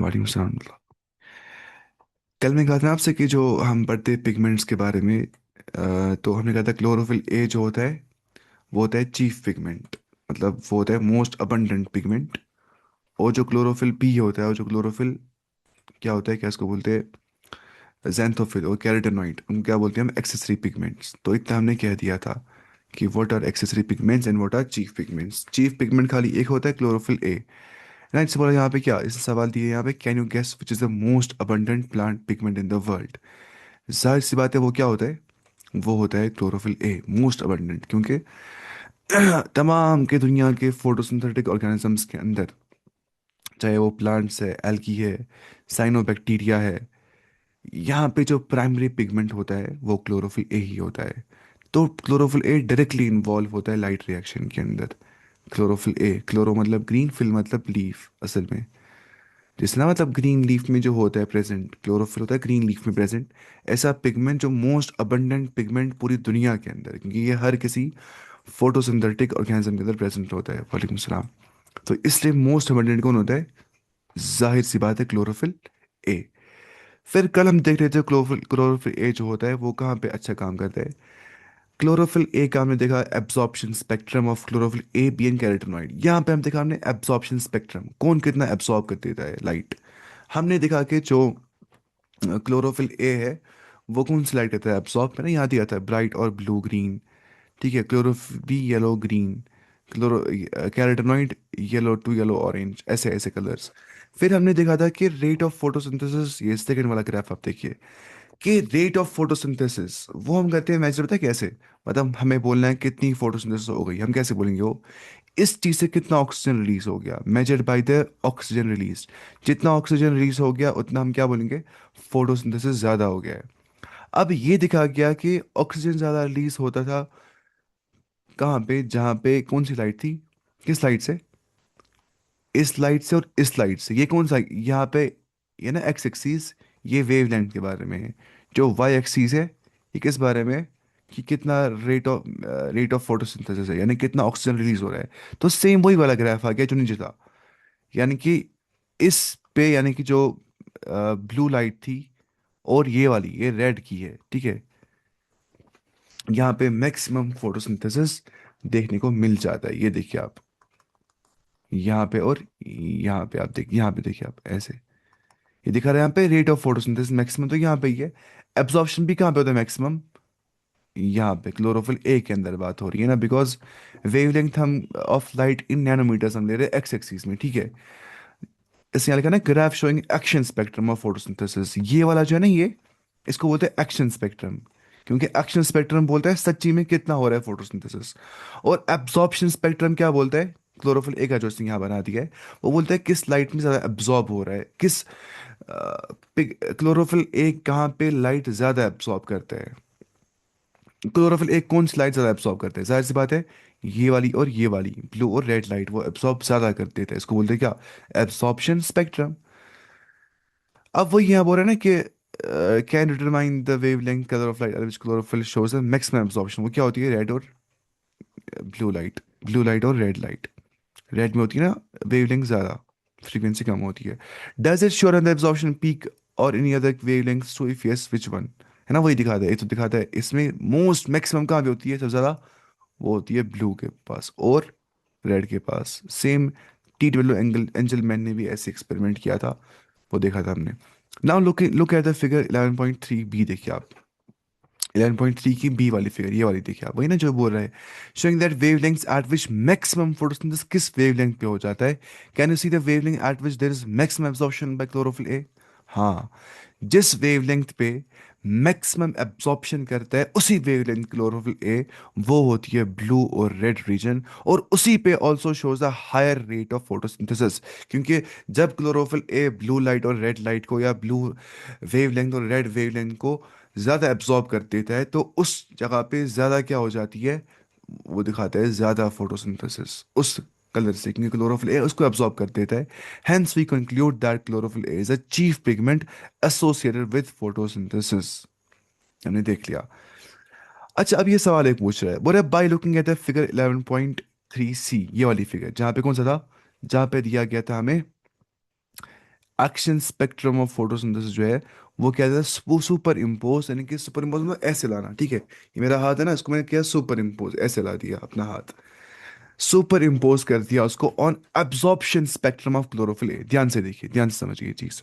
वालेकुम सलाम। कल मैं कहा था आपसे कि जो हम पढ़ते पिगमेंट्स के बारे में, तो हमने कहा था क्लोरोफिल ए जो होता है वो होता है चीफ पिगमेंट। मतलब वो होता है मोस्ट अबंडेंट पिगमेंट। और जो क्लोरोफिल बी होता है, और जो क्लोरोफिल क्या होता है, क्या इसको बोलते हैं, जैंथोफिल और कैरोटेनॉइड, उनको क्या बोलते हैं हम, एक्सेसरी पिगमेंट्स। तो इतना हमने कह दिया था कि what are accessory pigments and what are chief pigments. Chief pigment खाली एक होता है, क्लोरोफिल ए। राइट, से बोला यहाँ पे क्या, इस सवाल दिए यहाँ पे, can you guess which is the most abundant plant pigment in the world. जाहिर सी बात है वो क्या होता है, वो होता है क्लोरोफिल ए, मोस्ट अबंडेंट। क्योंकि तमाम के दुनिया के फोटोसिंथेटिक ऑर्गेनिजम्स के अंदर, चाहे वो प्लांट्स है, एल्गी है, साइनोबैक्टीरिया है, यहाँ पे जो प्राइमरी पिगमेंट होता है वो क्लोरोफिल ए ही होता है। तो क्लोरोफिल ए डायरेक्टली इन्वॉल्व होता है लाइट रिएक्शन के अंदर। क्लोरोफिल ए, क्लोरो मतलब ग्रीन, फिल मतलब लीफ असल में। जिस ना मतलब ग्रीन लीफ में जो होता है प्रेजेंट, क्लोरोफिल होता है ग्रीन लीफ में प्रेजेंट। ऐसा पिगमेंट जो मोस्ट अबंडेंट पिगमेंट पूरी दुनिया के अंदर, क्योंकि ये हर किसी फोटोसिंथेटिक ऑर्गेनिज्म के अंदर प्रेजेंट होता है। वालेकुम सलाम। तो इसलिए मोस्ट अबंडेंट कौन होता है, जाहिर सी बात है क्लोरोफिल ए। फिर कल हम देख रहे थे क्लोरोफिल क्लोरोफिल ए जो होता है वो कहाँ पे अच्छा काम करता है। क्लोरोफिल ए का हमने देखा absorption spectrum of chlorophyll A B and carotenoid. यहाँ पे हम देखा हमने एब्जॉर्प्शन स्पेक्ट्रम, कौन कितना एब्जॉर्ब कर देता है लाइट। हमने देखा कि जो क्लोरोफिल ए है वो कौन सी लाइट करता है एब्जॉर्ब, मैंने याद ही आता है, ब्राइट और ब्लू ग्रीन। ठीक है, chlorophyll B yellow green, chloro carotenoid yellow to yellow orange, ऐसे ऐसे कलर्स। फिर हमने देखा था कि रेट ऑफ फोटोसिंथेसिस, ये सेकंड वाला ग्राफ आप देखिए, कि रेट ऑफ फोटोसिंथेसिस वो हम कहते हैं मेजर, पता है कैसे। मतलब हमें बोलना है कितनी फोटोसिंथेसिस हो गई, हम कैसे बोलेंगे वो, इस चीज से कितना ऑक्सीजन रिलीज हो गया, measured by the oxygen release. जितना ऑक्सीजन रिलीज हो गया उतना हम क्या बोलेंगे, फोटोसिंथेसिस ज्यादा हो गया है। अब ये दिखा गया कि ऑक्सीजन ज्यादा रिलीज होता था कहाँ पे, जहाँ पे कौन सी लाइट थी, किस लाइट से, इस लाइट से और इस लाइट से। ये कौन सा, यहाँ पे ये ना एक्स एक्सीस, ये वेवलेंथ के बारे में है। जो वाई एक्सीस है ये किस बारे में है, कि कितना रेट ऑफ फोटोसिंथेसिस है, यानी कितना ऑक्सीजन रिलीज हो रहा है। तो सेम वही वाला ग्राफ आ गया जो नीचे था। यानी कि इस पे, यानी कि जो ब्लू लाइट थी, और ये वाली ये रेड की है, ठीक है, यहाँ पे मैक्सिमम फोटोसिंथेसिस देखने को मिल जाता है। ये देखिए आप यहाँ पे, और यहाँ पे आप देखिए, यहाँ पे देखिए आप ऐसे, ये दिखा रहा है यहाँ पे रेट ऑफ फोटोसिंथेसिस मैक्सिमम तो यहाँ पे ही है। एब्जॉर्प्शन भी कहाँ पे होता है मैक्सिमम, यहाँ पे क्लोरोफिल ए के अंदर बात हो रही है ना, बिकॉज वेवलेंथ हम ऑफ लाइट इन नैनोमीटर्स हम ले रहे हैं एक्स एक्सिस में, ठीक है। इससे यहाँ लिखा ना graph showing action spectrum of photosynthesis, ये वाला जो है ना ये, इसको बोलते हैं एक्शन स्पेक्ट्रम। क्योंकि एक्शन स्पेक्ट्रम बोलता है सच्ची में कितना हो रहा है फोटोसिंथेसिस। और एब्जॉर्प्शन स्पेक्ट्रम क्या बोलता है, क्लोरोफिल ए का जो इसने यहाँ बना दिया है, वो बोलता है किस लाइट में ज़्यादा एब्जॉर्ब हो रहा है, किस क्लोरोफिल ए कहाँ पे लाइट ज़्यादा एब्जॉर्ब करता है। क्लोरोफिल एक कौन सी लाइट ज़्यादा एब्सॉर्ब करते हैं, जाहिर सी बात है ये वाली और ये वाली, ब्लू और रेड लाइट वो एब्सॉर्ब ज़्यादा कर देते हैं। इसको बोलते हैं क्या, एब्सॉर्प्शन स्पेक्ट्रम। अब वो यहाँ बोल रहे हैं ना कि can determine the wavelength colour of light which chlorophyll shows the maximum absorption. वो क्या होती है, रेड और ब्लू लाइट, ब्लू लाइट और रेड लाइट। रेड में होती है ना वेवलेंथ ज़्यादा, फ्रीक्वेंसी कम होती है। Does it sure the absorption peak और any other wavelength, to if yes which one. है ना, वही दिखाता है, ये तो दिखाता है इसमें मोस्ट मैक्सिमम कहाँ पे होती है सबसे ज़्यादा, वो होती है ब्लू के पास और रेड के पास। सेम T W एंजलमैन ने भी ऐसे एक्सपेरिमेंट किया था, वो देखा था हमने। Now look look at the figure 11.3 B, देखिए आप 11.3 की बी वाली फिगर, ये वाली देखिए आप, वही ना जो बोल रहा है, showing that wavelengths at which maximum photosynthesis, किस वेवलेंथ पे हो जाता है। Can you see the wavelength at which there is maximum absorption by chlorophyll A. हाँ, जिस वेवलेंथ पे मैक्सिमम एब्जॉर्प्शन करता है उसी वेवलेंथ क्लोरोफिल ए, वो होती है ब्लू और रेड रीजन। और उसी पे also shows the higher rate of photosynthesis. क्योंकि जब क्लोरोफिल ए ब्लू लाइट और रेड लाइट को, या ब्लू वेवलेंथ और रेड वेवलेंथ को ज़्यादा एब्जॉर्ब कर देता है, तो उस जगह पे ज़्यादा क्या हो जाती है, वो दिखाता है ज़्यादा फोटोसिंथेसिस उस कलर से, क्योंकि क्लोरोफिल ए उसको एब्जॉर्ब कर देता है। Hence we conclude that chlorophyll A is a chief pigment associated with photosynthesis. हमने देख लिया। अच्छा, अब ये सवाल एक पूछ रहा है, बोले by looking at the figure 11.3 सी, ये वाली फिगर जहाँ पे कौन सा था, जहाँ पे दिया गया था हमें एक्शन स्पेक्ट्रम ऑफ फोटोसिंथेसिस जो है वो क्या है, वो सुपर इम्पोज, यानी कि सुपर इम्पोज मतलब ऐसे लाना, ठीक है, ये मेरा हाथ है ना, इसको मैंने किया सुपर इम्पोज, ऐसे ला दिया अपना हाथ, सुपर इम्पोज कर दिया उसको on absorption spectrum of chlorophyll A. ध्यान से देखिए, ध्यान से समझिए ये चीज।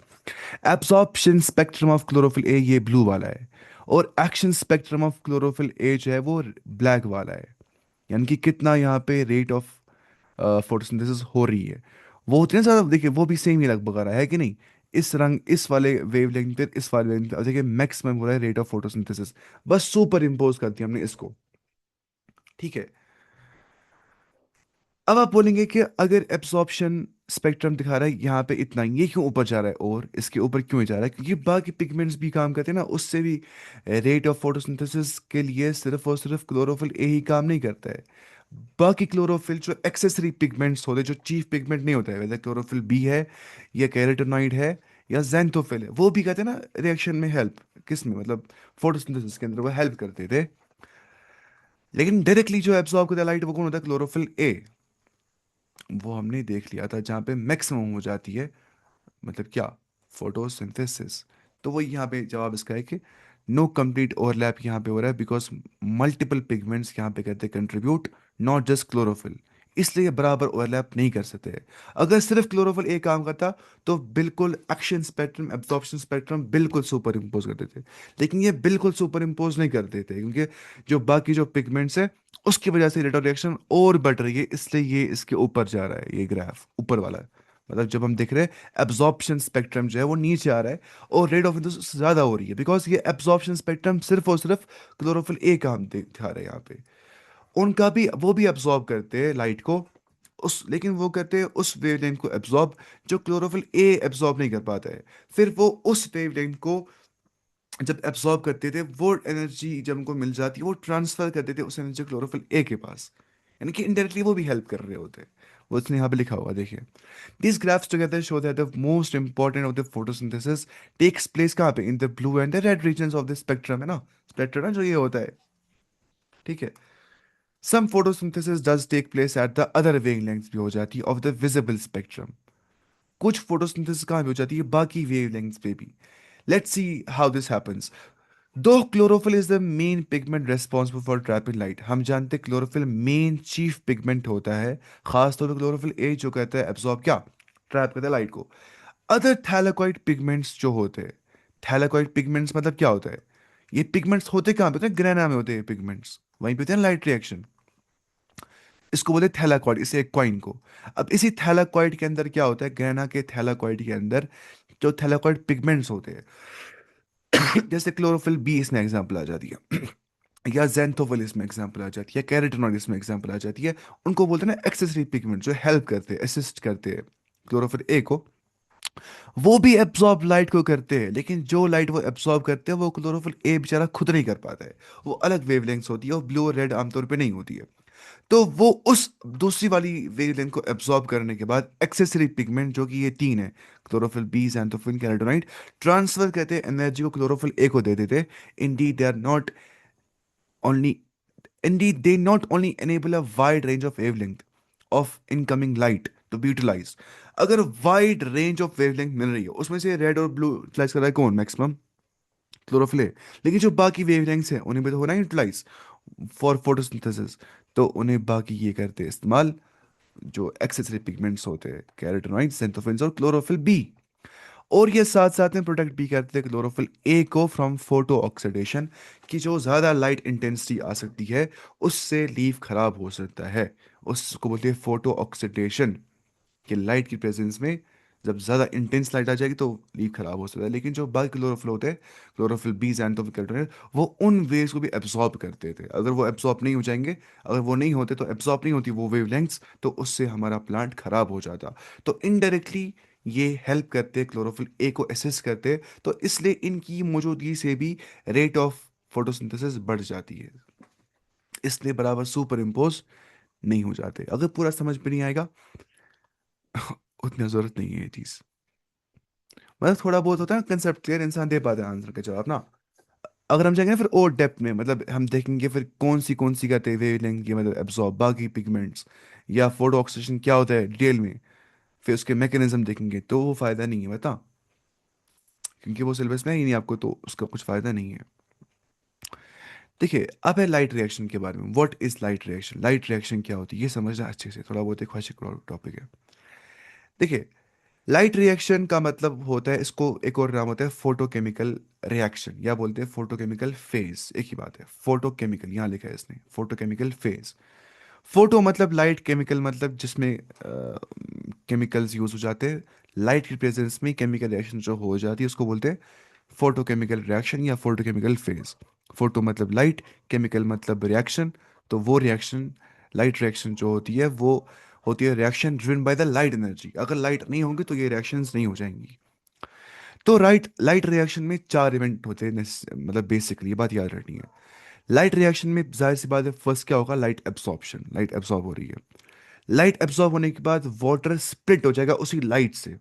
Absorption spectrum of chlorophyll A ये ब्लू वाला है, और action spectrum of chlorophyll A जो है वो ब्लैक वाला है। यानी कि कितना यहाँ पे रेट ऑफ फोटोसिंथेसिस हो रही है, वो उतने ज़्यादा, देखिए वो भी सेम ही लगभग आ रहा है कि नहीं, इस रंग इस वाले वेवलेंथ पे, इस वाले वेवलेंथ पे देखिए मैक्सिमम हो रहा है रेट ऑफ फोटोसिंथेसिस। बस सुपर इम्पोज कर दिया हमने इसको, ठीक है। अब आप बोलेंगे कि अगर एब्जॉर्प्शन स्पेक्ट्रम दिखा रहा है यहाँ पे इतना, ये क्यों ऊपर जा रहा है और इसके ऊपर क्यों जा रहा है, क्योंकि बाकी पिगमेंट्स भी काम करते हैं ना, उससे भी रेट ऑफ फोटोसिंथेसिस के लिए सिर्फ और सिर्फ क्लोरोफिल ए ही काम नहीं करता है। बाकी क्लोरोफिल जो एक्सेसरी पिगमेंट्स होते हैं, जो चीफ पिगमेंट नहीं होता है, वैसे क्लोरोफिल बी है या कैरोटीनॉइड है या जेंथोफिल है, वो भी कहते हैं ना रिएक्शन में हेल्प, किस में, मतलब फोटोसिंथेसिस के अंदर वो हेल्प करते थे। लेकिन डायरेक्टली जो एब्जॉर्ब करता है लाइट वो कौन होता है, क्लोरोफिल ए। वो हमने देख लिया था जहाँ पे मैक्सिमम हो जाती है, मतलब क्या, फोटोसिंथेसिस। तो वो यहाँ पे जवाब इसका है कि नो कंप्लीट ओवरलैप यहाँ पे हो रहा है, बिकॉज मल्टीपल पिगमेंट्स यहाँ पे कहते हैं कंट्रीब्यूट, नॉट जस्ट क्लोरोफिल, इसलिए बराबर ओवरलैप नहीं कर सकते। अगर सिर्फ क्लोरोफिल ए काम करता तो बिल्कुल एक्शन स्पेक्ट्रम एब्जॉर्प्शन स्पेक्ट्रम बिल्कुल सुपर इम्पोज करते थे, लेकिन ये बिल्कुल सुपर इम्पोज नहीं करते थे, क्योंकि जो बाकी जो पिगमेंट्स है उसकी वजह से रेट ऑफ रिएक्शन और बढ़ रही है, इसलिए ये इसके ऊपर जा रहा है, ये ग्राफ ऊपर वाला है। मतलब जब हम देख रहे हैं एब्जॉर्प्शन स्पेक्ट्रम जो है वो नीचे आ रहा है और रेट ऑफ इंथेसिस ज्यादा हो रही है, बिकॉज ये एब्जॉर्प्शन स्पेक्ट्रम सिर्फ और सिर्फ क्लोरोफिल ए का हम दिखा रहे हैं यहाँ पे। उनका भी, वो भी एब्जॉर्ब करते हैं लाइट को, उस, लेकिन वो करते हैं उस वेवलेंथ को एब्जॉर्ब जो क्लोरोफिल ए एब्जॉर्ब नहीं कर पाता है। फिर वो उस वेवलेंथ को जब एब्जॉर्ब करते थे, वो एनर्जी जब उनको मिल जाती है वो ट्रांसफर करते थे उस एनर्जी क्लोरोफिल ए के पास, यानी कि इनडायरेक्टली वो भी हेल्प कर रहे होते हैं। वो इसने यहाँ पे लिखा हुआ देखिए, these graphs together show that the most important of the photosynthesis takes place कहाँ पे, in the blue and the red regions of the spectrum, है ना, स्पेक्ट्रम ना जो ये होता है, ठीक है। some photosynthesis does take place at the other wavelengths भी हो जाती है of the visible spectrum, कुछ फोटोसिंथेसिस कहाँ पे हो जाती है, बाकी वेवलेंथ्स पे भी। Let's see how this happens. Though chlorophyll is the main pigment responsible for trapping light, हम जानते हैं क्लोरोफिल मेन चीफ पिगमेंट होता है, खासतौर पर क्लोरोफिल ए जो कहता है एब्जॉर्ब क्या, ट्रैप करता है लाइट को। अदर थैलेकॉइड पिगमेंट्स जो होते हैं, थैलेकॉइड पिगमेंट्स मतलब क्या होता है, ये पिगमेंट्स होते कहाँ पे होते हैं, ग्रेना में होते हैं पिगमेंट्स, वहीं पे होते हैं लाइट रिएक्शन, इसको बोलते हैं थैलाकॉइड, इसे एक कॉइन को। अब इसी थैलाकॉइड के अंदर क्या होता है, ग्रेना के थैलाकॉइड के अंदर जो थैलाकॉइड पिगमेंट्स होते हैं जैसे क्लोरोफिल बी इसमें एग्जांपल आ जाती है या जेंथोफिल इसमें एग्जांपल आ जाती है, कैरोटीनॉइड इसमें एग्जांपल आ जाती है, उनको बोलते हैं ना एक्सेसरी पिगमेंट, जो हेल्प करते हैं, असिस्ट करते हैं क्लोरोफिल ए को। वो भी एब्जॉर्ब लाइट को करते हैं, लेकिन जो लाइट वो एब्जॉर्ब करते हैं वो क्लोरोफिल ए बेचारा खुद नहीं कर पाता है, वो अलग वेवलेंथ्स होती है, वो ब्लू और रेड आमतौर पे नहीं होती है। तो वो उस दूसरी वाली वेवलेंथ को एब्जॉर्ब करने के बाद एक्सेसरी पिगमेंट जो कि ये तीन है, chlorophyll B xanthophyll carotenoid, transfer करते हैं एनर्जी को क्लोरोफिल ए को दे देते। Indeed they are not only Indeed, they not only enable a wide range of wavelength of incoming light to be utilized। अगर वाइड रेंज ऑफ वेवलेंथ मिल रही है, उसमें से रेड और ब्लू यूटिलाइज कर रहा है कौन, मैक्सिमम क्लोरोफिल है, लेकिन जो बाकी वेवलेंथ्स हैं उन्हें भी तो होना यूटिलाइज फॉर फोटोसिंथेसिस, तो उन्हें बाकी ये करते हैं इस्तेमाल, जो एक्सेसरी पिगमेंट्स होते हैं कैरोटीनॉइड्स, xanthophyll और क्लोरोफिल बी। और ये साथ साथ में प्रोटेक्ट भी करते हैं क्लोरोफिल ए को फ्रॉम फोटो ऑक्सीडेशन, कि जो ज़्यादा लाइट इंटेंसिटी आ सकती है उससे लीफ खराब हो सकता है, उसको बोलते हैं फोटो ऑक्सीडेशन, कि लाइट की प्रेजेंस में जब ज़्यादा इंटेंस लाइट आ जाएगी तो लीफ खराब हो सकता है। लेकिन जो बाकी क्लोरोफिल होते हैं, क्लोरोफिल बी xanthophyll, वो उन वेव्स को भी एब्जॉर्ब करते थे, अगर वो एब्जॉर्ब नहीं हो जाएंगे, अगर वो नहीं होते तो एब्जॉर्ब नहीं होती वो वेवलेंथ्स, तो उससे हमारा प्लांट खराब हो जाता। तो इनडायरेक्टली ये हेल्प करते, क्लोरोफिल ए को असिस्ट करते, तो इसलिए इनकी मौजूदगी से भी रेट ऑफ फोटोसिंथेसिस बढ़ जाती है, इसलिए बराबर सुपर इम्पोज नहीं हो जाते। अगर पूरा समझ में नहीं आएगा उतनी जरूरत नहीं है ये चीज़, मतलब थोड़ा बहुत होता है कंसेप्ट क्लियर, इंसान दे पाता है आंसर का जवाब ना। अगर हम जाएंगे ना फिर और डेप्थ में, मतलब हम देखेंगे फिर कौन सी करते हैं वेवलेंथ की, मतलब एब्जॉर्ब बाकी पिगमेंट्स, या फोटो ऑक्सीडेशन क्या होता है डिटेल में, फिर उसके मैकेनिज्म देखेंगे, तो वो फायदा नहीं है, बता, क्योंकि वो सिलेबस में ही नहीं आपको, तो उसका कुछ फायदा नहीं है। देखिए, अब है लाइट रिएक्शन के बारे में। What is light reaction? Light reaction क्या होती है ये समझना अच्छे से, थोड़ा बहुत एक ख्वाहिश टॉपिक है। देखिए, लाइट रिएक्शन का मतलब होता है, इसको एक और नाम होता है फोटोकेमिकल रिएक्शन, या बोलते हैं फोटोकेमिकल फेज, एक ही बात है। फोटोकेमिकल यहाँ लिखा है इसने, फोटोकेमिकल फेज। फोटो मतलब लाइट, केमिकल मतलब जिसमें केमिकल्स यूज हो जाते हैं, लाइट की प्रेजेंस में केमिकल रिएक्शन जो हो जाती है उसको बोलते हैं फोटोकेमिकल रिएक्शन या फोटोकेमिकल फेज। फोटो मतलब लाइट, केमिकल मतलब रिएक्शन। तो वो रिएक्शन, लाइट रिएक्शन जो होती है वो होती है reaction driven by the light energy. अगर लाइट नहीं होगी तो ये रिएक्शंस नहीं हो जाएंगी। तो लाइट रिएक्शन में चार इवेंट होते हैं, मतलब बेसिकली ये बात याद रखनी है। लाइट रिएक्शन में जाहिर सी बात है, फर्स्ट क्या होगा? लाइट एब्सॉर्प्शन, लाइट एब्सॉर्ब हो रही है। लाइट एब्सॉर्ब होने के बाद वाटर स्प्लिट हो जाएगा उसी लाइट से,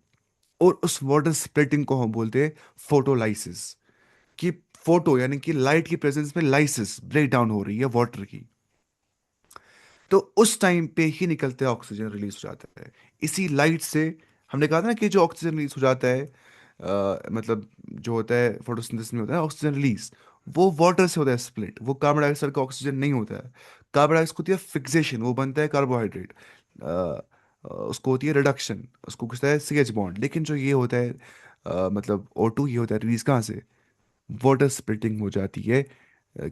और उस वाटर स्प्लिटिंग को हम बोलते हैं फोटोलाइसिस। कि फोटो यानी कि लाइट की प्रेजेंस में लाइसिस ब्रेक डाउन हो रही है वाटर की, तो उस टाइम पे ही निकलते ऑक्सीजन रिलीज हो जाता है इसी लाइट से। हमने कहा था ना कि जो ऑक्सीजन रिलीज हो जाता है, मतलब जो होता है फोटोसिंथेसिस में होता है ऑक्सीजन रिलीज, वो वाटर से होता है स्प्लिट। वो कार्बन डाइऑक्साइड का ऑक्सीजन नहीं होता है। कार्बन डाइऑक्साइड होती है फिक्सेशन, वो बनता है कार्बोहाइड्रेट। उसको होती है रिडक्शन, उसको कुछ है सी एच बॉन्ड। लेकिन जो ये होता है मतलब O2, ये होता है रिलीज कहाँ से? वाटर स्प्लिटिंग हो जाती है, अ,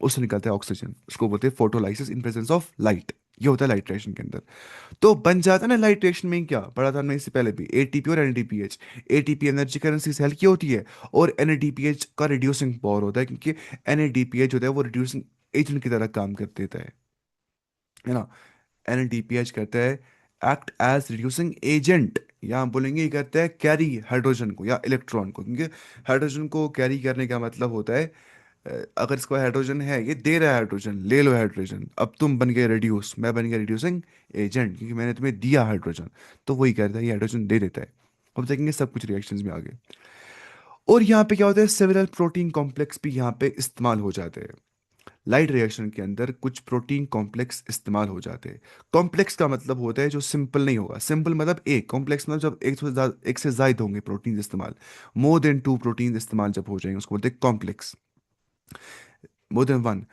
उससे निकलता है ऑक्सीजन, उसको बोलते हैं photolysis in presence of light. ये होता है लाइट रिएक्शन के अंदर। तो बन जाता है ना लाइट रिएक्शन में, क्या पढ़ा था हमने इससे पहले भी, एटीपी और NADPH. ATP energy currency cell की होती है, और एनएडीपीएच का रिड्यूसिंग पावर होता है, क्योंकि एनएडीपीएच होता है वो रिड्यूसिंग एजेंट की तरह काम कर देता है ना। एनएडीपीएच कहता है एक्ट एज रिड्यूसिंग एजेंट, या हम बोलेंगे ये कहता है कैरी हाइड्रोजन को या इलेक्ट्रॉन को, क्योंकि हाइड्रोजन को कैरी करने का मतलब होता है, अगर इसका हाइड्रोजन है, ये दे रहा है हाइड्रोजन, ले लो हाइड्रोजन, अब तुम बन गए रिड्यूस, मैं बन गया रिड्यूसिंग एजेंट, क्योंकि मैंने तुम्हें दिया हाइड्रोजन। तो वही करता है, ये हाइड्रोजन दे देता है। अब देखेंगे सब कुछ रिएक्शंस में आगे। और यहाँ पे क्या होता है, सेवरल प्रोटीन कॉम्प्लेक्स भी यहाँ पे इस्तेमाल हो जाते हैं। लाइट रिएक्शन के अंदर कुछ प्रोटीन कॉम्प्लेक्स इस्तेमाल हो जाते हैं। कॉम्प्लेक्स का मतलब होता है जो सिंपल नहीं होगा। सिंपल मतलब एक, कॉम्प्लेक्स मतलब जब एक से ज्यादा होंगे प्रोटीन इस्तेमाल, मोर देन टू प्रोटीन इस्तेमाल जब हो जाएंगे उसको बोलते हैं complex. More than one,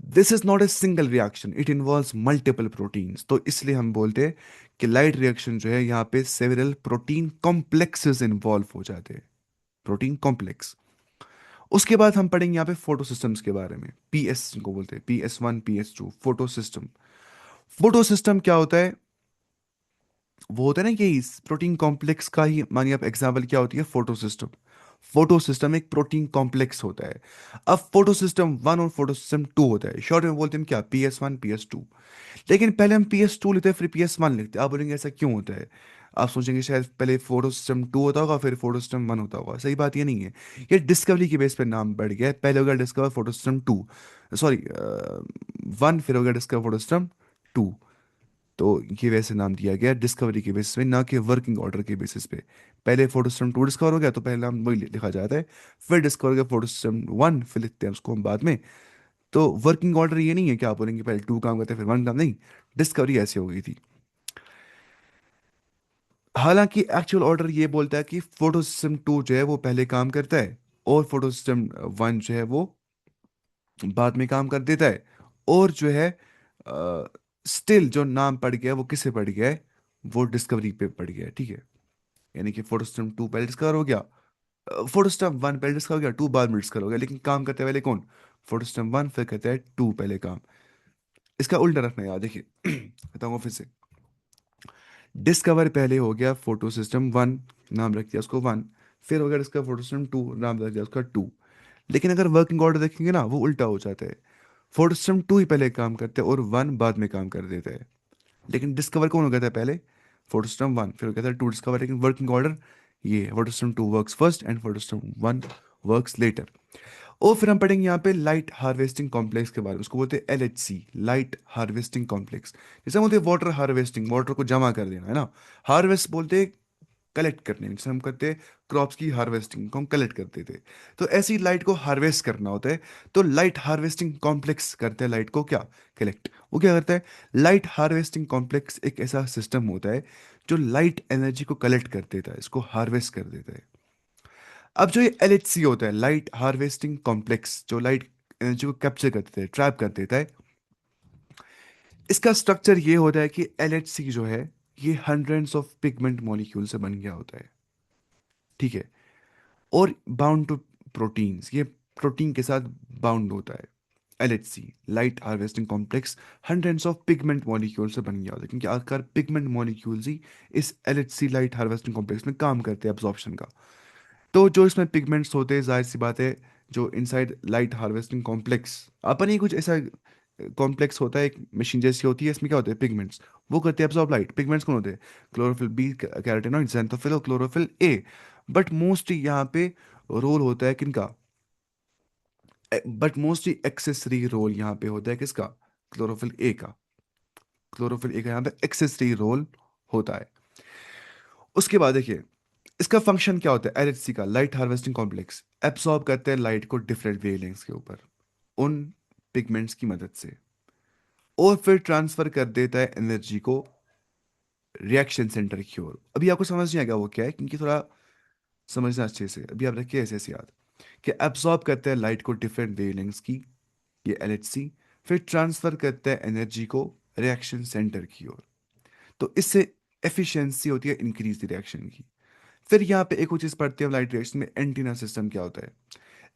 this is not a single reaction, it involves multiple proteins. तो इसलिए हम बोलते हैं कि लाइट रिएक्शन जो है यहाँ पे सेवरल प्रोटीन कॉम्प्लेक्सेस इन्वॉल्व हो जाते हैं, प्रोटीन कॉम्प्लेक्स। उसके बाद हम पढ़ेंगे यहाँ पे फोटो सिस्टम्स के बारे में, पीएस को बोलते हैं, PS1 PS2 photo system. Photo system क्या होता है? वो होता है ना कि प्रोटीन कॉम्प्लेक्स का ही, मानिए आप एग्जाम्पल क्या होती है, फोटो सिस्टम। फोटो सिस्टम एक प्रोटीन कॉम्प्लेक्स होता है। अब फोटो सिस्टम वन और फोटो सिस्टम टू होता है, शॉर्ट में बोलते हैं क्या, PS1 PS2। लेकिन पहले हम PS2 लिखते हैं फिर PS1 लिखते हैं। आप बोलेंगे ऐसा क्यों होता है? आप सोचेंगे शायद पहले फोटो सिस्टम टू होता होगा फिर फोटो सिस्टम वन होता होगा। सही बात ये नहीं है। ये डिस्कवरी की बेस पे नाम बढ़ गया है। पहले हो गया discover photo system two, sorry one, फिर हो गया डिस्कवर फोटो सिस्टम टू। तो ये वैसे नाम दिया गया डिस्कवरी के बेसिस पे, ना कि वर्किंग ऑर्डर के बेसिस पे। पहले फोटो सिस्टम टू डिस्कवर हो गया तो पहले नाम वही लिखा जाता है। फिर डिस्कवर का फोटो सिस्टम वन, फिर लिखते हैं उसको हम बाद में। तो वर्किंग ऑर्डर ये नहीं है कि आप बोलेंगे पहले टू काम करते हैं फिर वन काम, नहीं। डिस्कवरी ऐसे हो गई थी। हालांकि एक्चुअल ऑर्डर ये बोलता है कि फोटो सिस्टम टू जो है वो पहले काम करता है, और फोटो सिस्टम वन जो है वो बाद में काम कर देता है। और जो है स्टिल जो नाम पड़ गया वो किससे पड़ गया है? वो डिस्कवरी पे पड़ गया है, ठीक है। यानी कि फोटो सिस्टम टू पहले डिस्कवर हो गया, फोटो सिस्टम वन पहले डिस्कवर हो गया, टू बाद में डिस्कवर हो गया, लेकिन काम करते पहले कौन? फोटो सिस्टम वन, फिर कहते हैं टू पहले काम। इसका उल्टा रखना याद, देखिए बताऊंगा फिर से। डिस्कवर पहले हो गया फोटो सिस्टम वन, नाम रख दिया उसको वन। फिर हो गया डिस्कवर फोटो सिस्टम टू, नाम रख दिया उसका टू। लेकिन अगर वर्किंग ऑर्डर देखेंगे ना वो उल्टा हो जाता है। फोटो सिस्टम टू ही पहले काम करते हैं और वन बाद में काम कर देता है। लेकिन डिस्कवर कौन हो गया था पहले? फोटो सिस्टम वन, फिर हो गया था टू डिस्कवर, लेकिन वर्किंग ऑर्डर ये है, photo system two works first and photo system one works later. और फिर हम पढ़ेंगे यहाँ पे लाइट हार्वेस्टिंग कॉम्प्लेक्स के बारे में, उसको बोलते हैं LHC, लाइट हार्वेस्टिंग कॉम्प्लेक्स। जैसे हम बोलते हैं वाटर हार्वेस्टिंग, वाटर को जमा कर देना, है ना। हार्वेस्ट बोलते हैं कलेक्ट करने, जैसे हम करते हैं क्रॉप्स की हार्वेस्टिंग को हम कलेक्ट करते थे, तो ऐसी लाइट को हार्वेस्ट करना होता है। तो लाइट हार्वेस्टिंग कॉम्प्लेक्स करते हैं लाइट को क्या, कलेक्ट। वो क्या करता है? लाइट हार्वेस्टिंग कॉम्प्लेक्स एक ऐसा सिस्टम होता है जो लाइट एनर्जी को कलेक्ट कर देता है, इसको हार्वेस्ट कर देता है। अब जो ये एलएचसी होता है, लाइट हार्वेस्टिंग कॉम्प्लेक्स, जो लाइट एनर्जी को कैप्चर कर देता है, ट्रैप कर देता है, इसका स्ट्रक्चर ये होता है कि एलएचसी जो है ये हंड्रेड्स ऑफ पिगमेंट मॉलिक्यूल से बन गया होता है। ठीक है। और बाउंड टू प्रोटीन्स, ये प्रोटीन के साथ बाउंड होता है। LHC, light harvesting complex, hundreds of pigment molecule से बन गया होता है, क्योंकि आखिर पिगमेंट मॉलिक्यूल्स ही इस एलएचसी लाइट हार्वेस्टिंग कॉम्प्लेक्स में काम करते हैं एब्जॉर्प्शन का। तो जो इसमें पिगमेंट्स होते हैं, जाहिर सी बात है, जो इनसाइड लाइट हार्वेस्टिंग कॉम्प्लेक्स, अपन ही कुछ ऐसा कॉम्प्लेक्स होता है, एक मशीन जैसी होती है, इसमें क्या होते हैं पिगमेंट्स, वो करते हैं एब्जॉर्ब लाइट। पिगमेंट्स कौन होते हैं? क्लोरोफिल बी, कैरोटीनॉइड, xanthophyll और क्लोरोफिल ए। बट मोस्टली यहाँ पे रोल होता है किनका? बट मोस्टली एक्सेसरी रोल यहाँ पे होता है किसका? क्लोरोफिल ए का। क्लोरोफिल ए का यहाँ पे एक्सेसरी रोल होता है। उसके बाद देखिए, इसका फंक्शन क्या होता है? एलएचसी का लाइट हार्वेस्टिंग कॉम्प्लेक्स एब्सॉर्ब करते हैं लाइट को डिफरेंट वेवलेंथ्स के ऊपर उन पिगमेंट्स की मदद से, और फिर ट्रांसफर कर देता है एनर्जी को रिएक्शन सेंटर की ओर। अभी आपको समझ नहीं आएगा वो क्या है, क्योंकि थोड़ा समझना अच्छे से। अभी आप रखिए ऐसे ऐसे याद, कि एब्सॉर्ब करते हैं लाइट को डिफरेंट वेवलेंथ्स की, ये एलएचसी, फिर ट्रांसफर करता है एनर्जी को रिएक्शन सेंटर की ओर। तो इससे एफिशिएंसी होती है इंक्रीज रिएक्शन की। फिर यहाँ पे एक और चीज पढ़ते हैं लाइट रिएक्शन में, एंटीना सिस्टम क्या होता है।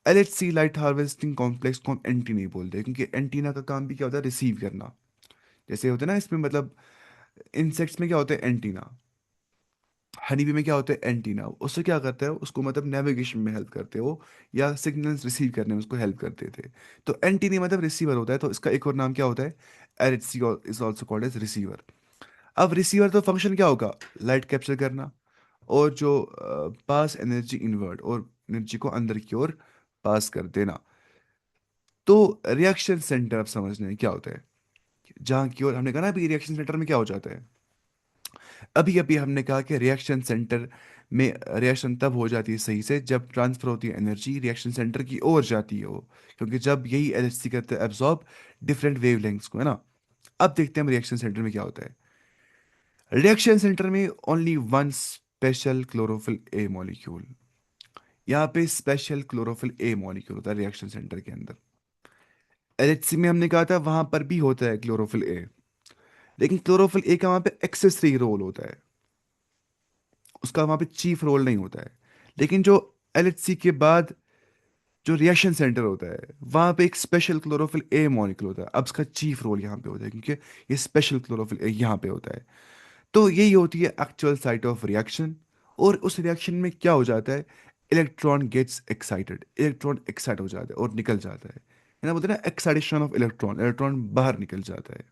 एलएचसी लाइट हार्वेस्टिंग कॉम्प्लेक्स को हम एंटी नहीं बोलते, क्योंकि एंटीना का काम भी क्या होता है? रिसीव करना। जैसे होता है ना इसमें, मतलब इंसेक्ट्स में क्या होता है? एंटीना। हनी बी में क्या होता है? एंटीना। उससे क्या करता है? उसको मतलब नेविगेशन में हेल्प करते हो, या सिग्नल्स रिसीव करने में उसको हेल्प करते थे। तो एंटीना मतलब रिसीवर होता है, तो इसका एक और नाम क्या होता है? LHC is also called as receiver. अब रिसीवर तो फंक्शन क्या होगा? लाइट कैप्चर करना, और जो पास एनर्जी इनवर्ड, और एनर्जी को अंदर की ओर पास कर देना। तो रिएक्शन सेंटर आप समझने क्या होता है, जहां की ओर हमने कहा ना, अभी रिएक्शन सेंटर में क्या हो जाता है? अभी अभी हमने कहा कि रिएक्शन सेंटर में रिएक्शन तब हो जाती है सही से जब ट्रांसफर होती है एनर्जी रिएक्शन सेंटर की ओर जाती है वो, क्योंकि जब यही एलएचसी करते हैं एब्जॉर्ब डिफरेंट वेवलेंथ्स को, है ना। अब देखते हैं हम रिएक्शन सेंटर में क्या होता है। रिएक्शन सेंटर में only one special chlorophyll A molecule, यहाँ पे स्पेशल क्लोरोफिल ए मॉलिक्यूल होता है रिएक्शन सेंटर के अंदर। एलएचसी में हमने कहा था वहां पर भी होता है क्लोरोफिल ए, लेकिन क्लोरोफिल ए का वहां पे एक्सेसरी रोल होता है, उसका वहां पे चीफ रोल नहीं होता है। लेकिन जो एलएचसी के बाद जो रिएक्शन सेंटर होता है, वहां पे एक स्पेशल क्लोरोफिल ए मॉलिक्यूल होता है। अब इसका चीफ रोल यहाँ पे होता है, क्योंकि ये स्पेशल क्लोरोफिल ए यहाँ पे होता है। तो यही होती है एक्चुअल साइट ऑफ रिएक्शन। और उस रिएक्शन में क्या हो जाता है? Electron gets excited, electron excite हो जाता है और निकल जाता है ना, बोलते हैं ना एक्साइटेशन ऑफ इलेक्ट्रॉन, इलेक्ट्रॉन बाहर निकल जाता है।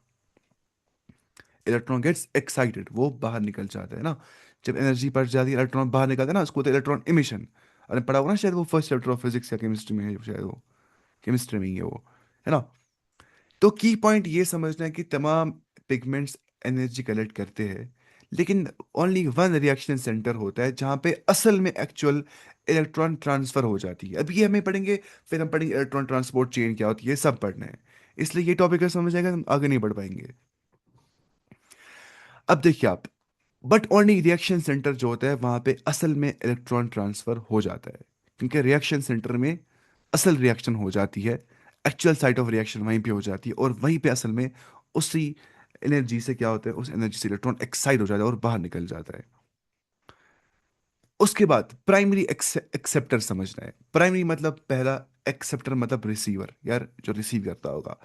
इलेक्ट्रॉन गेट्स एक्साइटेड, वो बाहर निकल जाता है ना। जब एनर्जी बढ़ जाती है, इलेक्ट्रॉन बाहर निकलता है ना, उसको बोलते हैं इलेक्ट्रॉन इमिशन। अरे पढ़ा होगा ना शायद, वो फर्स्ट चैप्टर ऑफ फिजिक्स या केमिस्ट्री में है शायद, वो केमिस्ट्री में ही है वो, है ना। तो की पॉइंट ये समझना है कि तमाम पिगमेंट्स एनर्जी कलेक्ट करते हैं, लेकिन ओनली वन रिएक्शन सेंटर होता है जहां पे असल में एक्चुअल इलेक्ट्रॉन ट्रांसफर हो जाती है। अभी ये हमें पढ़ेंगे, फिर हम पढ़ेंगे इलेक्ट्रॉन ट्रांसपोर्ट चेन क्या होती है, ये सब पढ़ना है। इसलिए ये टॉपिक अगर समझ आएगा तो हम आगे नहीं बढ़ पाएंगे। अब देखिए आप, बट ओनली रिएक्शन सेंटर जो होता है वहां पे असल में इलेक्ट्रॉन ट्रांसफर हो जाता है, क्योंकि रिएक्शन सेंटर में असल रिएक्शन हो जाती है, एक्चुअल साइट ऑफ रिएक्शन वहीं पे हो जाती है, और वहीं पे असल में उसी एनर्जी से क्या होता है, उस एनर्जी से इलेक्ट्रॉन एक्साइट हो जाता है और बाहर निकल जाता है। उसके बाद प्राइमरी एक्सेप्टर समझना है। प्राइमरी मतलब पहला, एक्सेप्टर मतलब रिसीवर, यार जो रिसीव करता होगा,